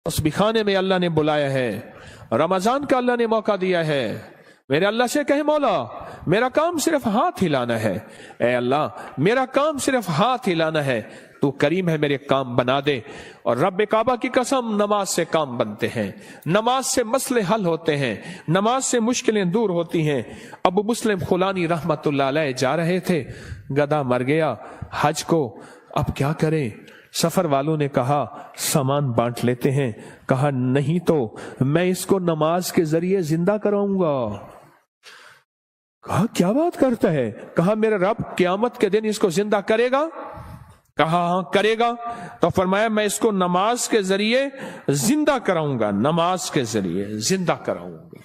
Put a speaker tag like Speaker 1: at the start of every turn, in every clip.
Speaker 1: तस्बीह खाने में अल्लाह ने बुलाया है, रमजान का अल्लाह ने मौका दिया है। मेरे अल्लाह से कहे मौला मेरा काम सिर्फ हाथ हिलाना है, ए अल्लाह मेरा काम सिर्फ हाथ हिलाना है, तू करीम है मेरे काम बना दे। और रब काबा की कसम, नमाज से काम बनते हैं, नमाज से मसले हल होते हैं, नमाज से मुश्किलें दूर होती हैं। अबू मुस्लिम खुलानी रहमतुल्लाह अलैह जा रहे थे, गधा मर गया हज को, अब क्या करें? सफर वालों ने कहा सामान बांट लेते हैं। कहा नहीं तो मैं इसको नमाज के जरिए जिंदा कराऊंगा। कहा क्या बात करता है? कहा मेरा रब क़यामत के दिन इसको जिंदा करेगा। कहा हाँ करेगा। तो फरमाया मैं इसको नमाज के जरिए जिंदा कराऊंगा, नमाज के जरिए जिंदा कराऊंगा।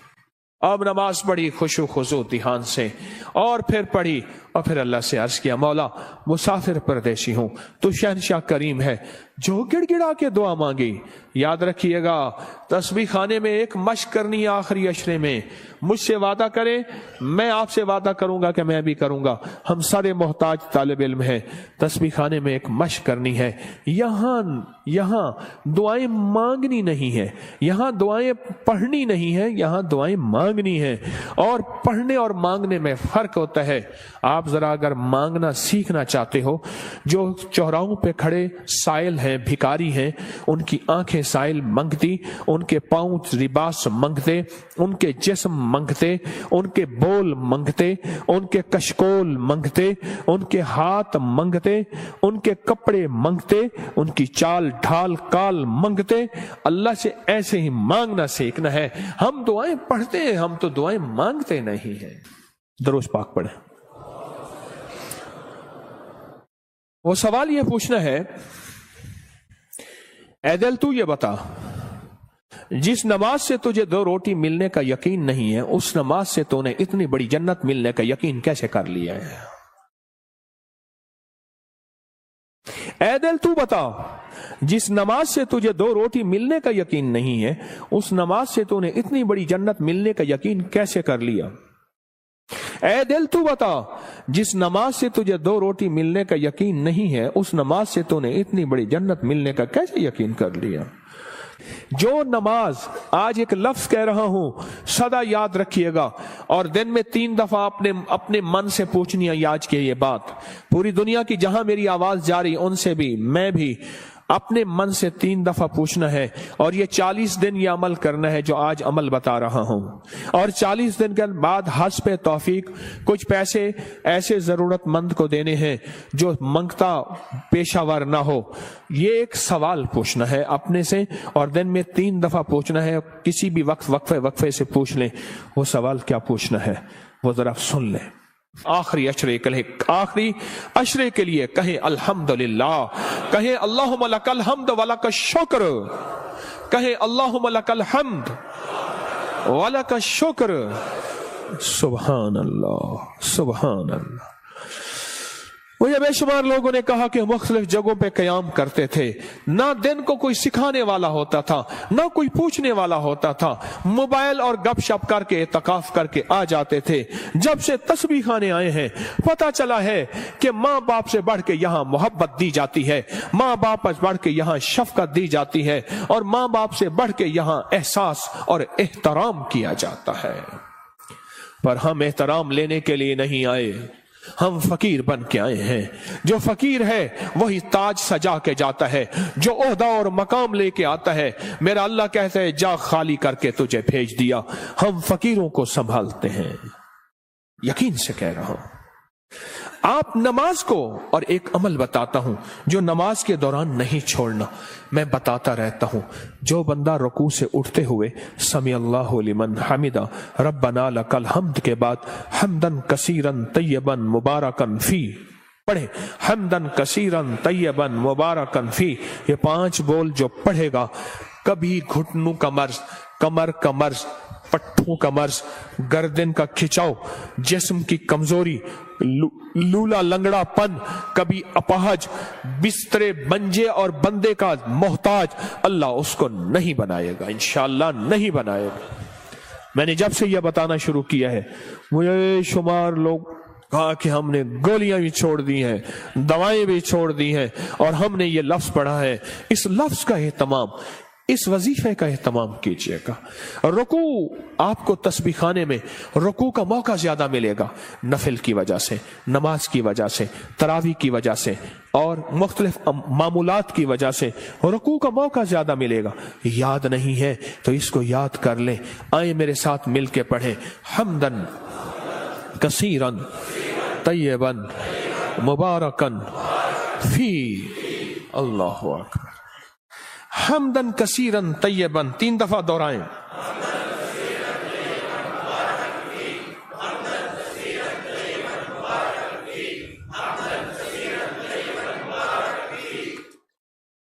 Speaker 1: अब नमाज पढ़ी खुशू खुशू ध्यान से, और फिर पढ़ी, और फिर अल्लाह से अर्ज किया मौला मुसाफिर परदेशी हूं, तू शहनशाह करीम है। जो गिड़गिड़ा के दुआ मांगी, याद रखिएगा तस्बीह खाने में एक मश्क करनी है आखिरी अशरे में। मुझसे वादा करे, मैं आपसे वादा करूंगा कि मैं भी करूंगा। हम सारे मोहताज तालिब इल्म हैं, तस्बीह खाने में एक मश्क करनी है। यहाँ दुआएं मांगनी नहीं है, यहाँ दुआएं पढ़नी नहीं है, यहाँ दुआएं मांगनी है। और पढ़ने और मांगने में फर्क होता है। आप जरा अगर मांगना सीखना चाहते हो, जो चौराहों पे खड़े साइल हैं, भिखारी हैं, उनकी आंखें साइल मंगती, उनके पांव लिबास मंगते, उनके जिस्म मंगते, उनके बोल मंगते, उनके कशकोल मंगते, उनके हाथ मंगते, उनके कपड़े मंगते, उनकी चाल ढाल काल मंगते। अल्लाह से ऐसे ही मांगना सीखना है। हम दुआएं पढ़ते हैं, हम तो दुआएं मांगते नहीं हैं। दरूद पाक पढ़े। वो सवाल ये पूछना है, ऐ दिल तू ये बता, जिस नमाज से तुझे 2 रोटी मिलने का यकीन नहीं है, उस नमाज से तूने इतनी बड़ी जन्नत मिलने का यकीन कैसे कर लिया है? ऐ दिल तू बता, जिस नमाज से तुझे 2 रोटी मिलने का यकीन नहीं है, उस नमाज से तूने इतनी बड़ी जन्नत मिलने का यकीन कैसे कर लिया? ऐ दिल तू बता, जिस नमाज से तुझे 2 रोटी मिलने का यकीन नहीं है, उस नमाज से तूने इतनी बड़ी जन्नत मिलने का कैसे यकीन कर लिया? जो नमाज, आज एक लफ्ज कह रहा हूं, सदा याद रखिएगा, और दिन में 3 दफा अपने मन से पूछनी है आज की ये बात। पूरी दुनिया की जहां मेरी आवाज जा रही, उनसे भी, मैं भी अपने मन से 3 दफा पूछना है। और ये 40 दिन ये अमल करना है जो आज अमल बता रहा हूं। और 40 दिन के बाद हज पे तौफीक, कुछ पैसे ऐसे जरूरतमंद को देने हैं जो मंगता पेशावर ना हो। ये एक सवाल पूछना है अपने से, और दिन में 3 दफा पूछना है। किसी भी वक्त वक्फे से पूछ लें। वो सवाल क्या पूछना है वो जरा सुन लें। आखिरी अशरे के लिए कहें अल्हम्दुलिल्लाह, कहें अल्लाहुम्मा लकल हम्द व लकश शुक्र, कहें अल्लाहुम्मा लकल हम्द व लकश शुक्र। सुभान अल्लाह, सुभान अल्लाह। मुझे बेशुमार लोगों ने कहा कि मुख्तलिफ जगहों पे कयाम करते थे, ना दिन को कोई सिखाने वाला होता था, ना कोई पूछने वाला होता था, मोबाइल और गपशप करके इत्तकाफ करके आ जाते थे। जब से तस्बीह खाने आए हैं, पता चला है कि माँ बाप से बढ़ के यहाँ मोहब्बत दी जाती है, माँ बाप से बढ़ के यहाँ शफकत दी जाती है, और माँ बाप से बढ़ के यहाँ एहसास और एहतराम किया जाता है। पर हम एहतराम लेने के लिए नहीं आए, हम फकीर बन के आए हैं। जो फकीर है वही ताज सजा के जाता है, जो ओहदा और मकाम लेके आता है। मेरा अल्लाह कहता है जा खाली करके तुझे भेज दिया। हम फकीरों को संभालते हैं, यकीन से कह रहा हूं। आप नमाज को, और एक अमल बताता हूं जो नमाज के दौरान नहीं छोड़ना, मैं बताता रहता हूं। जो बंदा रुकू से उठते हुए समी अल्लाहु लिमन हमिदा रब्बना लकल हम्द के बाद हम्दन कसीरन तय्यबन मुबारकन फी पढ़े, हम्दन कसीरन तय्यबन मुबारकन फी, ये 5 बोल जो पढ़ेगा, कभी घुटनों का मर्ज, कमर का मर्ज, पट्टों का मर्ज, गर्दन का खिंचाव, जिस्म की कमजोरी, लूला लंगड़ापन, कभी अपाहज, बिस्तरे बंजे और बंदे का मोहताज, अल्लाह उसको नहीं बनाएगा, इंशाअल्लाह नहीं बनाएगा। मैंने जब से यह बताना शुरू किया है, मुझे शुमार लोग कहा कि हमने गोलियां भी छोड़ दी हैं, दवाएं भी छोड़ दी हैं, और हमने ये लफ्ज पढ़ा है। इस लफ्ज का एहतमाम इस वजीफे का एहतमाम कीजिएगा। रुकू, आपको तस्बीह खाने में रुकू का मौका ज्यादा मिलेगा, नफिल की वजह से, नमाज की वजह से, तरावी की वजह से और मुख्तलिफ मामूलात की वजह से रुकू का मौका ज्यादा मिलेगा। याद नहीं है तो इसको याद कर लें। आए मेरे साथ मिलके पढ़े, हम्दन कसीरन तय्यबन मुबारकन फी। अल्लाहु अकबर। हम्दन कसीरन तय्यबन 3 दफा दोहराएं।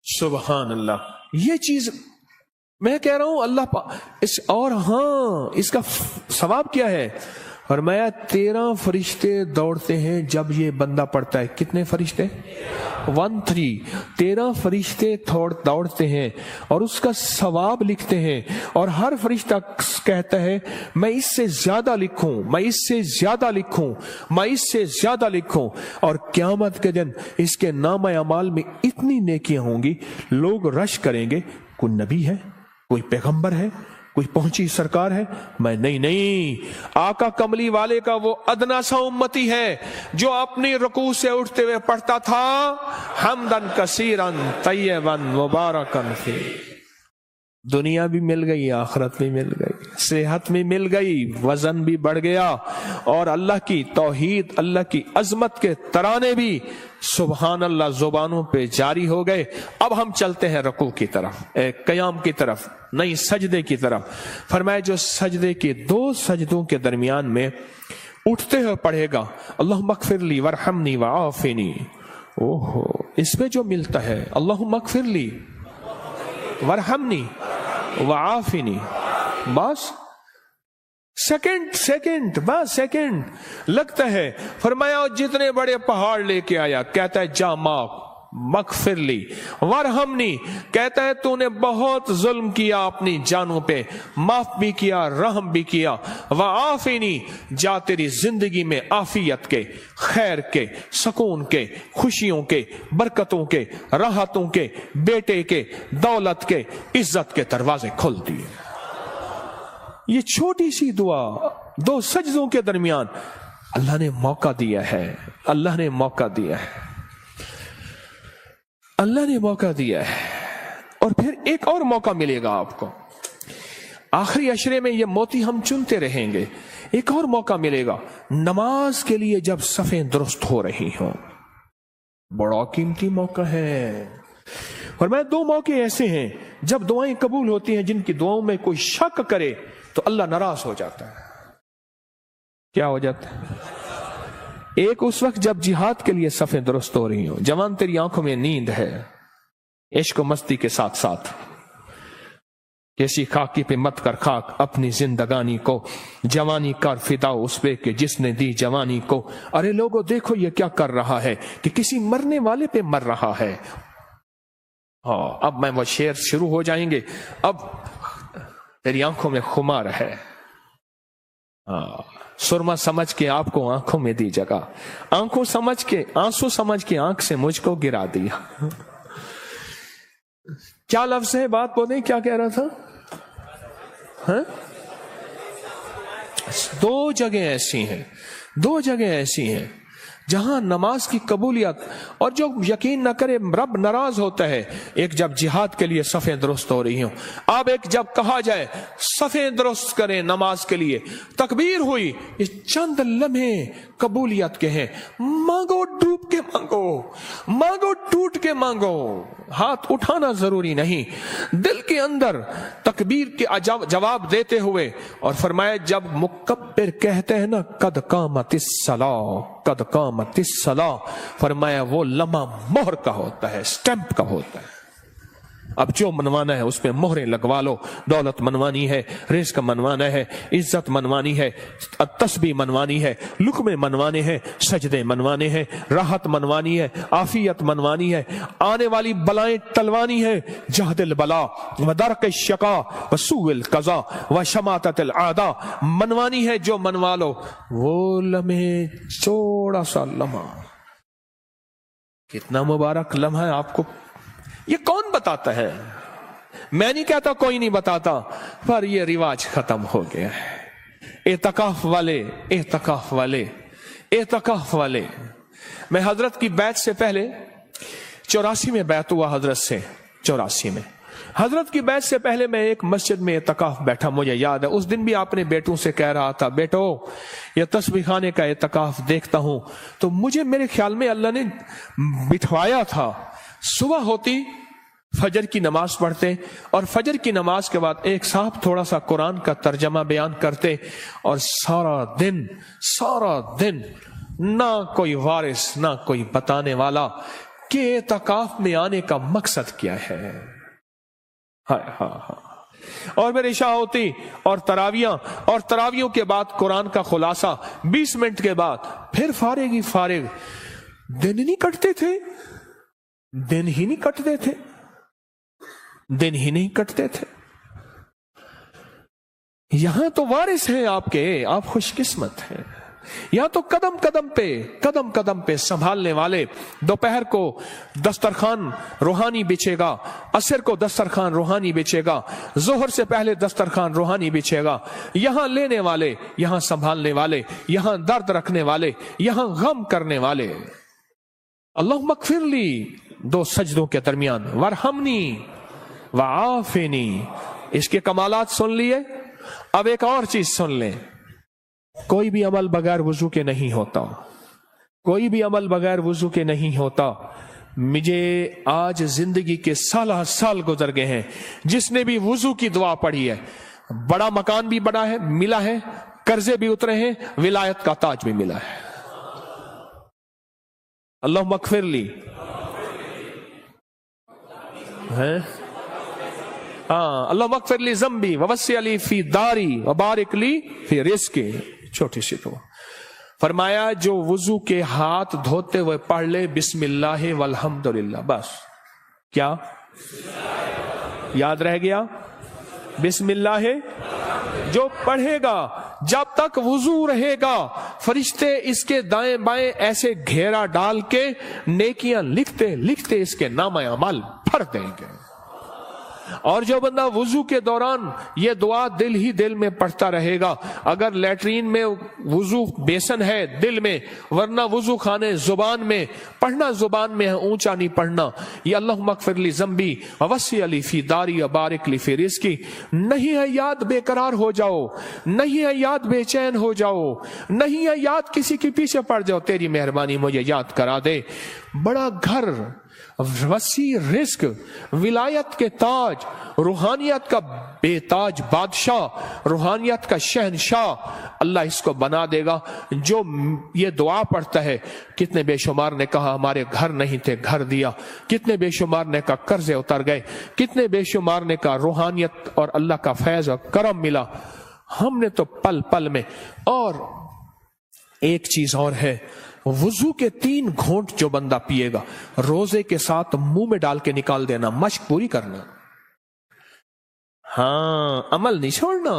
Speaker 1: सुबहान अल्लाह। ये चीज मैं कह रहा हूं अल्लाह इस, और हाँ इसका सवाब क्या है? फरमाया 13 फरिश्ते दौड़ते हैं जब ये बंदा पढ़ता है। कितने फरिश्ते? 13 फरिश्ते दौड़ते हैं और उसका सवाब लिखते हैं। और हर फरिश्ता कहता है मैं इससे ज्यादा लिखूं, मैं इससे ज्यादा लिखूं, मैं इससे ज्यादा लिखूं। और क़यामत के दिन इसके नाम अमाल में इतनी नेकियां होंगी, लोग रश करेंगे, कोई नबी है, कोई पैगंबर है, कोई पहुंची सरकार है? मैं नहीं, आका कमली वाले का वो अदना सा उम्मती है जो अपनी रुकू से उठते हुए पढ़ता था हम्दन कसीरन तय्यबन मुबारकन फी। दुनिया भी मिल गई, आखिरत भी मिल गई, सेहत भी मिल गई, वजन भी बढ़ गया और अल्लाह की तौहीद, अल्लाह की अजमत के तराने भी सुबहान अल्लाह जुबानों पे जारी हो गए। अब हम चलते हैं रुकू की तरफ, क़याम की तरफ, नहीं सजदे की तरफ। फरमाया जो सजदे के 2 सजदों के दरमियान में उठते हुए पढ़ेगा अल्लाहुम्मा अग़फ़िरली वरहमनी वआफ़िनी, ओहो इसमें जो मिलता है अल्लाहुम्मा अग़फ़िरली वरहमनी वआफ़िनी, बस सेकंड बस सेकंड लगता है। फरमाया जितने बड़े पहाड़ लेके आया, कहता है जा माफ मगफिरली वरहमनी, कहता है तूने बहुत जुल्म किया अपनी जानों पे, माफ भी किया, रहम भी किया। वआफ़िनी, जा तेरी जिंदगी में आफियत के, खैर के, सुकून के, खुशियों के, बरकतों के, राहतों के, बेटे के, दौलत के, इज्जत के दरवाजे खोल दिए। ये छोटी सी दुआ 2 सजदों के दरमियान अल्लाह ने मौका दिया है, अल्लाह ने मौका दिया है, अल्लाह ने मौका दिया है। और फिर एक और मौका मिलेगा आपको, आखिरी अशरे में ये मोती हम चुनते रहेंगे। एक और मौका मिलेगा नमाज के लिए जब सफ़ें दुरुस्त हो रही हों, बड़ा कीमती मौका है। और मैं 2 मौके ऐसे हैं जब दुआएं कबूल होती हैं, जिनकी दुआओं में कोई शक करे तो अल्लाह नाराज हो जाता है। क्या हो जाता है? एक उस वक्त जब जिहाद के लिए सफ़ें दुरुस्त हो रही हो, जवान तेरी आंखों में नींद है, इश्क व मस्ती के साथ साथ किसी खाकी पे मत कर खाक अपनी जिंदगानी को, जवानी कर फिदा उस पे कि जिसने दी जवानी को। अरे लोगों देखो ये क्या कर रहा है कि किसी मरने वाले पे मर रहा है। हाँ, अब मैं वो शेर शुरू हो जाएंगे। अब तेरी आंखों में खुमार है, हाँ, सुरमा समझ के आपको आंखों में दी जगह, आंखों समझ के, आंसू समझ के आंख से मुझको गिरा दिया। क्या लफ्ज है, बात बोले, क्या कह रहा था? हाँ? 2 जगह ऐसी हैं, 2 जगह ऐसी हैं जहां नमाज की कबूलियत, और जो यकीन न करे रब नाराज होता है। एक जब जिहाद के लिए सफ़ें दुरुस्त हो रही हो, अब एक जब कहा जाए सफ़ें दुरुस्त करें नमाज के लिए, तकबीर हुई, ये चंद लम्हे कबूलियत के हैं। मांगो, डूब के मांगो, मांगो टूट के मांगो, हाथ उठाना जरूरी नहीं, दिल के अंदर तकबीर के जवाब देते हुए। और फरमाया जब मुकब्बिर कहते हैं ना कद कामतिस सलाह, कद कामतिस सलाह, फरमाया वो लम्हा मोहर का होता है, स्टैंप का होता है। अब जो मनवाना है उसमें मोहरें लगवा लो। दौलत मनवानी है, रिज़्क मनवाना है, इज्जत मनवानी है, तस्बीह मनवानी है, लुक़मे मनवाने हैं, सजदे मनवाने हैं, राहत मनवानी है, आफियत मनवानी है, आने वाली बलाएं टलवानी है, जहदिल बला व दरक शका व सुइल कज़ा व शमाततिल आदा मनवानी है। जो मनवा लो वो लम्हे, थोड़ा सा लम्हा, कितना मुबारक लम्हा है। आपको ये कौन बताता है? میں نہیں کہتا کوئی نہیں بتاتا، پر یہ رواج ختم ہو گیا ہے۔ اعتکاف والے اعتکاف والے اعتکاف والے، میں حضرت کی بیعت سے پہلے 84 میں بیعت ہوا حضرت سے، 84 میں حضرت کی بیعت سے پہلے میں ایک مسجد میں اعتکاف بیٹھا، مجھے یاد ہے اس دن بھی اپنے بیٹوں سے کہہ رہا تھا، بیٹو یہ تسبیح خانے کا اعتکاف دیکھتا ہوں تو مجھے میرے خیال میں اللہ نے بٹھوایا تھا، صبح ہوتی فجر کی نماز پڑھتے اور فجر کی نماز کے بعد ایک صاحب تھوڑا سا قرآن کا ترجمہ بیان کرتے، اور سارا دن نہ کوئی وارث نہ کوئی بتانے والا کہ اعتکاف میں آنے کا مقصد کیا ہے۔ اور میرے عشاء ہوتی اور تراویوں کے بعد قرآن کا خلاصہ 20 منٹ کے بعد پھر فارغ ہی فارغ۔ دن ہی نہیں کٹتے تھے، دن ہی نہیں کٹتے تھے، دن ہی نہیں کٹتے تھے۔ یہاں تو وارث ہیں آپ کے، آپ خوش قسمت ہیں۔ یہاں تو قدم قدم پہ سنبھالنے والے، دوپہر کو دسترخوان روحانی بچھے گا، عصر کو دسترخوان روحانی بچھے گا، ظہر سے پہلے دسترخوان روحانی بچھے گا، یہاں لینے والے، یہاں سنبھالنے والے، یہاں درد رکھنے والے، یہاں غم کرنے والے۔ اللہم اغفر لی 2 سجدوں کے درمیان، ورحمنی وعافنی، اس کے کمالات سن لیے۔ اب ایک اور چیز سن لیں، کوئی بھی عمل بغیر وضو کے نہیں ہوتا، کوئی بھی عمل بغیر وضو کے نہیں ہوتا۔ مجھے آج زندگی کے سال گزر گئے ہیں، جس نے بھی وضو کی دعا پڑھی ہے، بڑا مکان بھی بڑا ہے ملا ہے، قرضے بھی اترے ہیں، ولایت کا تاج بھی ملا ہے۔ اللہم اغفر لی، اللہم اغفر لی ذنبی ووسع لی فی داری وبارک لی فی رزقی۔ چھوٹی سی دعا، فرمایا جو وضو کے ہاتھ دھوتے ہوئے پڑھ لے بسم اللہ والحمدللہ، بس کیا یاد رہ گیا؟ بسم اللہ، جو پڑھے گا جب تک وضو رہے گا فرشتے اس کے دائیں بائیں ایسے گھیرا ڈال کے نیکیاں لکھتے اس کے نامہ اعمال بھر دیں گے۔ اور جو بندہ وضو کے دوران یہ دعا دل ہی دل میں پڑھتا رہے گا، اگر لیٹرین میں وضو بیسن ہے دل میں، ورنہ وضو خانے زبان میں پڑھنا، زبان میں ہے، اونچا نہیں پڑھنا، یہ اللہم اغفر لی ذنبی ووسع لی فی داری وبارک لی فی رزقی۔ نہیں ہے یاد بے قرار ہو جاؤ، نہیں ہے یاد بے چین ہو جاؤ، نہیں ہے یاد کسی کے پیچھے پڑ جاؤ، تیری مہربانی مجھے یاد کرا دے۔ بڑا گھر، وسیع رزق، ولایت کے تاج، روحانیت کا بے تاج بادشاہ، روحانیت کا شہنشاہ، اللہ اس کو بنا دے گا جو یہ دعا پڑھتا ہے۔ کتنے بے شمار نے کہا ہمارے گھر نہیں تھے، گھر دیا، کتنے بے شمار نے کہا قرضے اتر گئے، کتنے بے شمار نے کہا روحانیت اور اللہ کا فیض اور کرم ملا، ہم نے تو پل پل میں۔ اور ایک چیز اور ہے، وضو کے 3 گھونٹ جو بندہ پیے گا روزے کے ساتھ منہ میں ڈال کے نکال دینا، مشق پوری کرنا، ہاں عمل نہیں چھوڑنا۔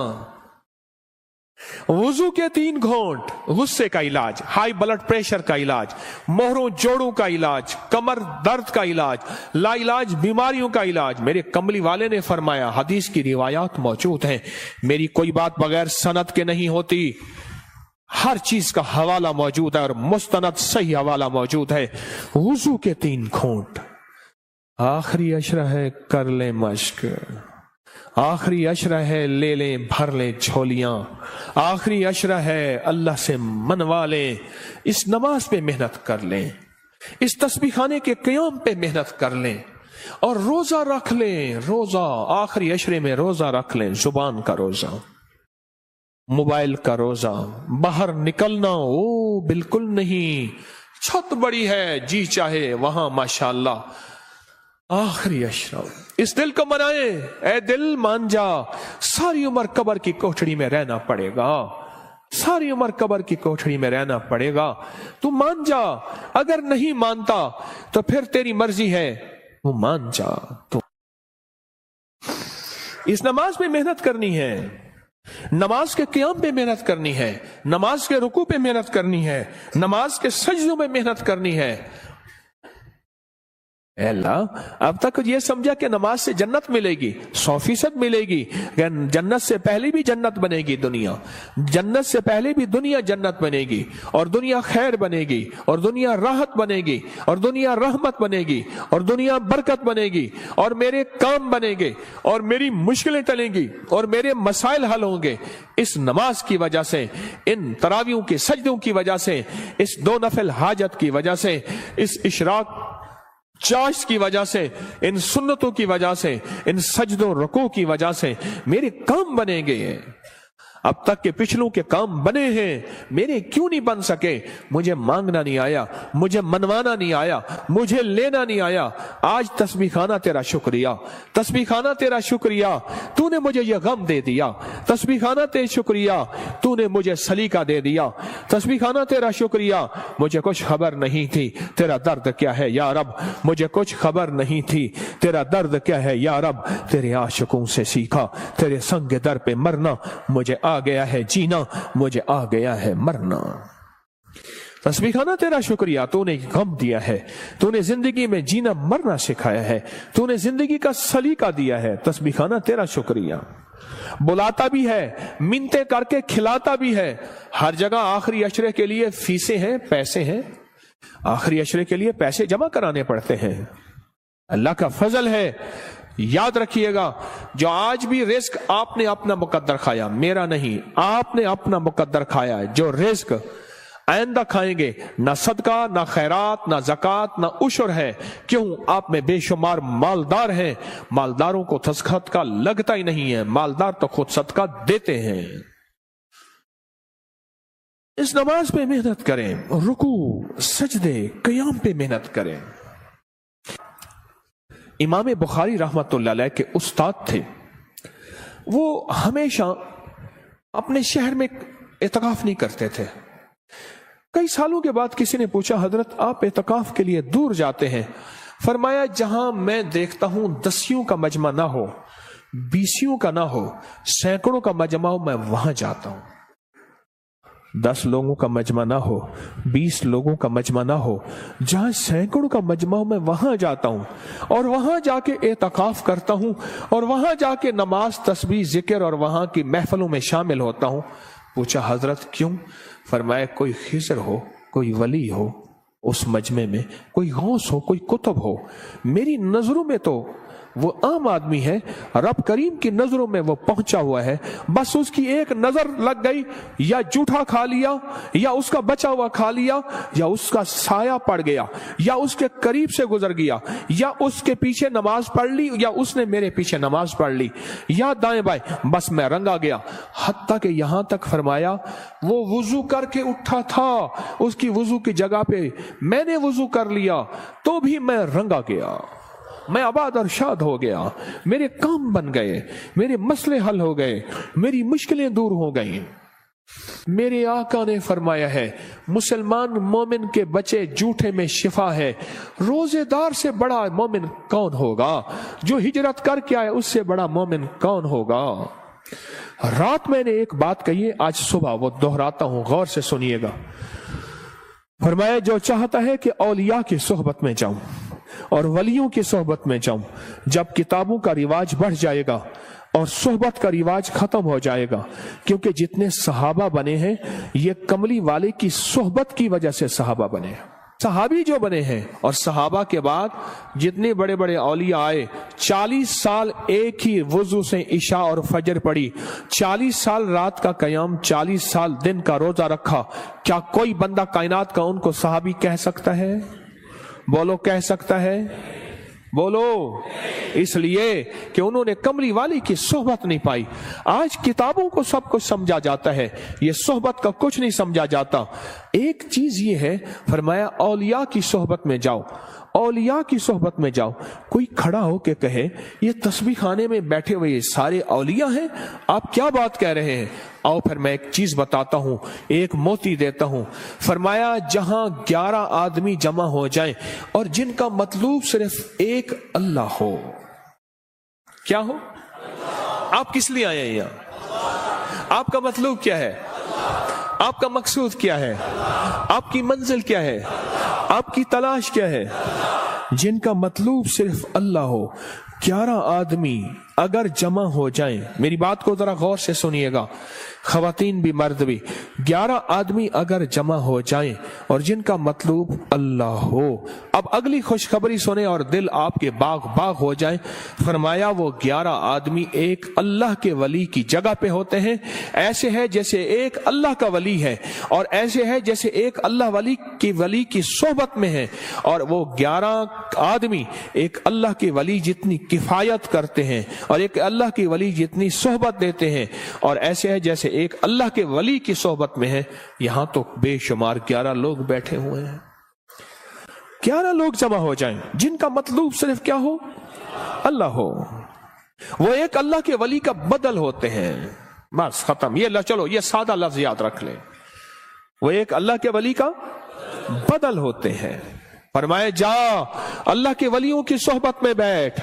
Speaker 1: وضو کے 3 گھونٹ، غصے کا علاج، ہائی بلڈ پریشر کا علاج، مہروں جوڑوں کا علاج، کمر درد کا علاج، لا علاج بیماریوں کا علاج۔ میرے کملی والے نے فرمایا، حدیث کی روایات موجود ہیں، میری کوئی بات بغیر سند کے نہیں ہوتی، ہر چیز کا حوالہ موجود ہے اور مستند صحیح حوالہ موجود ہے۔ وضو کے 3 گھونٹ، آخری عشرہ ہے کر لیں مشق، آخری عشرہ ہے لے لیں بھر لیں جھولیاں، آخری عشرہ ہے اللہ سے منوا لیں، اس نماز پہ محنت کر لیں، اس تسبیح خانے کے قیام پہ محنت کر لیں، اور روزہ رکھ لیں، روزہ آخری عشرے میں روزہ رکھ لیں، زبان کا روزہ، موبائل کا روزہ، باہر نکلنا بالکل نہیں، چھت بڑی ہے جی چاہے وہاں ماشاءاللہ، آخری عشرہ اس دل کو منائیں، اے دل مان جا، ساری عمر قبر کی کوٹھڑی میں رہنا پڑے گا، ساری عمر قبر کی کوٹھڑی میں رہنا پڑے گا، تو مان جا، اگر نہیں مانتا تو پھر تیری مرضی ہے، وہ مان جا۔ تو اس نماز میں محنت کرنی ہے، نماز کے قیام پہ محنت کرنی ہے، نماز کے رکوع پہ محنت کرنی ہے، نماز کے سجدوں پہ محنت کرنی ہے۔ اے اللہ اب تک یہ سمجھا کہ نماز سے جنت ملے گی، 100% ملے گی، جنت سے پہلے بھی جنت بنے گی دنیا، جنت سے پہلے بھی دنیا جنت بنے گی، اور دنیا خیر بنے گی، اور دنیا راحت بنے گی، اور دنیا رحمت بنے گی، اور دنیا برکت بنے گی، اور میرے کام بنے گے، اور میری مشکلیں ٹلیں گی، اور میرے مسائل حل ہوں گے اس نماز کی وجہ سے، ان تراویحوں کے سجدوں کی وجہ سے، اس 2 نفل حاجت کی وجہ سے، اس اشراق چاش کی وجہ سے، ان سنتوں کی وجہ سے، ان سجدوں رکوع کی وجہ سے میرے کام بنے گے۔ اب تک کے پچھلوں کے کام بنے ہیں، میرے کیوں نہیں بن سکے؟ مجھے مانگنا نہیں آیا، مجھے منوانا نہیں آیا، مجھے لینا نہیں آیا۔ آج تسبیح خانہ تیرا شکریہ، تسبیح خانہ تیرا شکریہ، تو نے مجھے یہ غم دے دیا، تسبیح خانہ تیرا شکریہ، تو نے مجھے سلیقہ دے دیا، تسبیح خانہ تیرا شکریہ، مجھے کچھ خبر نہیں تھی تیرا درد کیا ہے یا رب، مجھے کچھ خبر نہیں تھی تیرا درد کیا ہے یا رب، تیرے عاشقوں سے سیکھا تیرے سنگ در پہ مرنا، مجھے آ گیا ہے جینا، مجھے آ گیا ہے مرنا۔ تسبیح خانہ تیرا شکریہ، تو نے غم دیا ہے، تو نے زندگی میں جینا مرنا سکھایا ہے، تو نے زندگی کا سلیقہ دیا ہے۔ تسبیح خانہ تیرا شکریہ، بلاتا بھی ہے، منتیں کر کے کھلاتا بھی ہے۔ ہر جگہ آخری عشرے کے لیے فیسیں ہیں، پیسے ہیں، آخری عشرے کے لیے پیسے جمع کرانے پڑتے ہیں۔ اللہ کا فضل ہے، یاد رکھیے گا، جو آج بھی رزق آپ نے اپنا مقدر کھایا، میرا نہیں، آپ نے اپنا مقدر کھایا ہے، جو رزق آئندہ کھائیں گے، نہ صدقہ، نہ خیرات، نہ زکوٰۃ، نہ عشر ہے۔ کیوں؟ آپ میں بے شمار مالدار ہیں، مالداروں کو صدقہ لگتا ہی نہیں ہے، مالدار تو خود صدقہ دیتے ہیں۔ اس نماز پہ محنت کریں، رکوع، سجدے، قیام پہ محنت کریں۔ امام بخاری رحمت اللہ علیہ کے استاد تھے، وہ ہمیشہ اپنے شہر میں اعتکاف نہیں کرتے تھے۔ کئی سالوں کے بعد کسی نے پوچھا، حضرت آپ اعتکاف کے لیے دور جاتے ہیں؟ فرمایا جہاں میں دیکھتا ہوں 10 کا مجمع نہ ہو، 20 کا نہ ہو، سینکڑوں کا مجمع ہو، میں وہاں جاتا ہوں۔ 10 لوگوں کا مجمع نہ ہو، 20 لوگوں کا مجمع نہ ہو، جہاں سینکڑوں کا مجمع ہو، میں وہاں جاتا ہوں، اور وہاں جا کے اعتکاف کرتا ہوں، اور وہاں جا کے نماز، تسبیح، ذکر اور وہاں کی محفلوں میں شامل ہوتا ہوں۔ پوچھا حضرت کیوں؟ فرمایا کوئی خضر ہو، کوئی ولی ہو اس مجمع میں، کوئی غوث ہو، کوئی قطب ہو، میری نظروں میں تو وہ عام آدمی ہے، رب کریم کی نظروں میں وہ پہنچا ہوا ہے، بس اس کی ایک نظر لگ گئی، یا جھوٹا کھا لیا، یا اس کا بچا ہوا کھا لیا، یا اس کا سایہ پڑ گیا، یا اس کے قریب سے گزر گیا، یا اس کے پیچھے نماز پڑھ لی، یا اس نے میرے پیچھے نماز پڑھ لی، یا دائیں بائیں، بس میں رنگا گیا۔ حتیٰ کہ یہاں تک فرمایا وہ وضو کر کے اٹھا تھا، اس کی وضو کی جگہ پہ میں نے وضو کر لیا تو بھی میں رنگا گیا، میں آباد اور شاد ہو گیا، میرے کام بن گئے، میرے مسئلے حل ہو گئے، میری مشکلیں دور ہو گئیں۔ میرے آقا نے فرمایا ہے، مسلمان مومن کے بچے جھوٹے میں شفا ہے۔ روزے دار سے بڑا مومن کون ہوگا؟ جو ہجرت کر کے آئے اس سے بڑا مومن کون ہوگا؟ رات میں نے ایک بات کہی ہے، آج صبح وہ دہراتا ہوں، غور سے سنیے گا۔ فرمایا جو چاہتا ہے کہ اولیاء کی صحبت میں جاؤں اور ولیوں کی صحبت میں جاؤں، جب کتابوں کا رواج بڑھ جائے گا اور صحبت کا رواج ختم ہو جائے گا، کیونکہ جتنے صحابہ بنے ہیں یہ کملی والے کی صحبت کی وجہ سے صحابہ بنے ہیں، صحابی جو بنے ہیں۔ اور صحابہ کے بعد جتنے بڑے بڑے اولیاء آئے، 40 سال ایک ہی وضو سے عشاء اور فجر پڑھی، 40 سال رات کا قیام، 40 سال دن کا روزہ رکھا، کیا کوئی بندہ کائنات کا ان کو صحابی کہہ سکتا ہے؟ بولو، کہہ سکتا ہے؟ بولو۔ اس لیے کہ انہوں نے کملی والی کی صحبت نہیں پائی۔ آج کتابوں کو سب کچھ سمجھا جاتا ہے، یہ صحبت کا کچھ نہیں سمجھا جاتا۔ ایک چیز یہ ہے، فرمایا اولیاء کی صحبت میں جاؤ، اولیاء کی صحبت میں جاؤ۔ کوئی کھڑا ہو کے کہے یہ تسبیح خانے میں بیٹھے ہوئے سارے اولیاء ہیں، آپ کیا بات کہہ رہے ہیں؟ آؤ پھر میں ایک چیز بتاتا ہوں، ایک موتی دیتا ہوں۔ فرمایا جہاں 11 آدمی جمع ہو جائیں اور جن کا مطلوب صرف ایک اللہ ہو، کیا ہو؟ آپ کس لیے آئے ہیں یہاں؟ آپ کا مطلوب کیا ہے؟ آپ کا مقصود کیا ہے؟ آپ کی منزل کیا ہے؟ آپ کی تلاش کیا ہے؟ जिनका मतलूब सिर्फ अल्लाह हो। 11 आदमी अगर जमा हो जाएं, मेरी बात को जरा गौर से सुनिएगा, खवातीन भी मर्द भी, 11 आदमी अगर जमा हो जाएं और जिनका मतलूब अल्लाह हो। अब अगली खुशखबरी सुने और दिल आपके बाग बाग हो जाए। फरमाया वो 11 आदमी एक अल्लाह के वली की जगह पे होते हैं। ऐसे है जैसे एक अल्लाह का वली है, और ऐसे है जैसे एक अल्लाह वली की सोहबत में है। और वो 11 आदमी एक अल्लाह के वली जितनी किफायत करते हैं और एक अल्लाह की वली जितनी सोहबत देते हैं, और ऐसे है जैसे एक अल्लाह के वली की सोहबत में है। यहां तो बेशुमार 11 लोग बैठे हुए हैं। 11 लोग जमा हो जाएं जिनका मतलूब सिर्फ क्या हो, अल्लाह हो। वो एक अल्लाह के वली का बदल होते हैं। बस खत्म। ये चलो ये सादा लफ्ज याद रख ले, वो एक अल्लाह के वली का बदल होते हैं। फरमाए जा अल्लाह के वलियों की सोहबत में बैठ।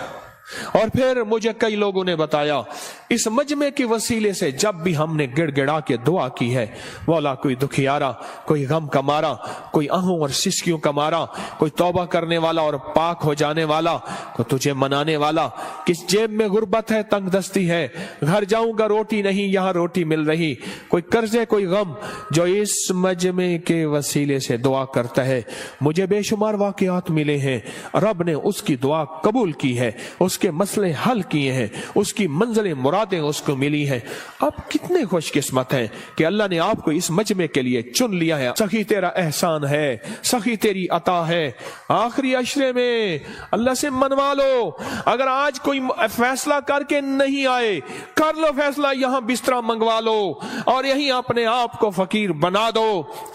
Speaker 1: और फिर मुझे कई लोगों ने बताया इस मजमे के वसीले से जब भी हमने गिड़गिड़ा के दुआ की है, मौला कोई दुखियारा, कोई गम का मारा, कोई आहों और सिसकियों का मारा, कोई तौबा करने वाला और पाक हो जाने वाला, कोई तुझे मनाने वाला, किस जेब में गुर्बत है, तंगदस्ती है, घर जाऊंगा रोटी नहीं यहाँ रोटी मिल रही, कोई कर्जे कोई गम, जो इस मजमे के वसीले से दुआ करता है, मुझे बेशुमार वाकयात मिले हैं, रब ने उसकी दुआ कबूल की है, उसके मसले हल किए हैं, उसकी मंजिलें मुरादें उसको मिली हैं। अब कितने खुशकिस्मत हैं कि अल्लाह ने आपको इस मजमे के लिए चुन लिया है। सखी तेरा एहसान है, सखी तेरी अता है। आखिरी अशरे में अल्लाह से मनवा लो। अगर आज कोई फैसला करके नहीं आए, कर लो फैसला, यहां बिस्तरा मंगवा लो और यहीं अपने आप को फकीर बना दो।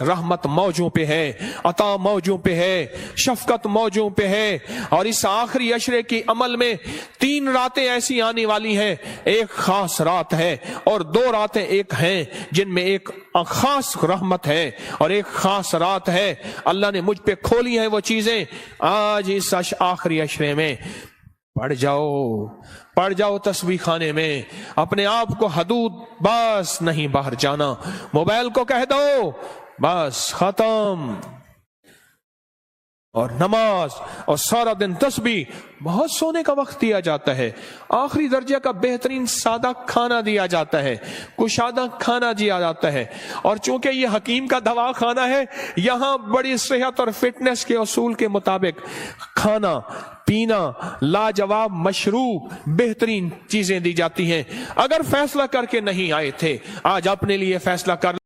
Speaker 1: रहमत मौजों पे है, अता मौजों पे है, शफकत मौजों पे है। और इस आखिरी अशरे की अमल में 3 रातें ऐसी आने वाली हैं, एक खास रात है और 2 रातें एक हैं जिनमें एक खास रहमत है और एक खास रात है। अल्लाह ने मुझ पे खोली है वो चीजें। आज इस आखिरी अशरे में पढ़ जाओ तस्बीह खाने में, अपने आप को हदूद बस नहीं बाहर जाना, मोबाइल को कह दो बस खत्म, और नमाज और सारा दिन तस्बीह। बहुत सोने का वक्त दिया जाता है, आखिरी दर्जे का बेहतरीन सादा खाना दिया जाता है, कुशादा खाना दिया जाता है। और चूंकि ये हकीम का दवा खाना है, यहां बड़ी सेहत और फिटनेस के उसूल के मुताबिक खाना पीना लाजवाब मशरूब बेहतरीन चीजें दी जाती हैं। अगर फैसला करके नहीं आए थे, आज अपने लिए फैसला कर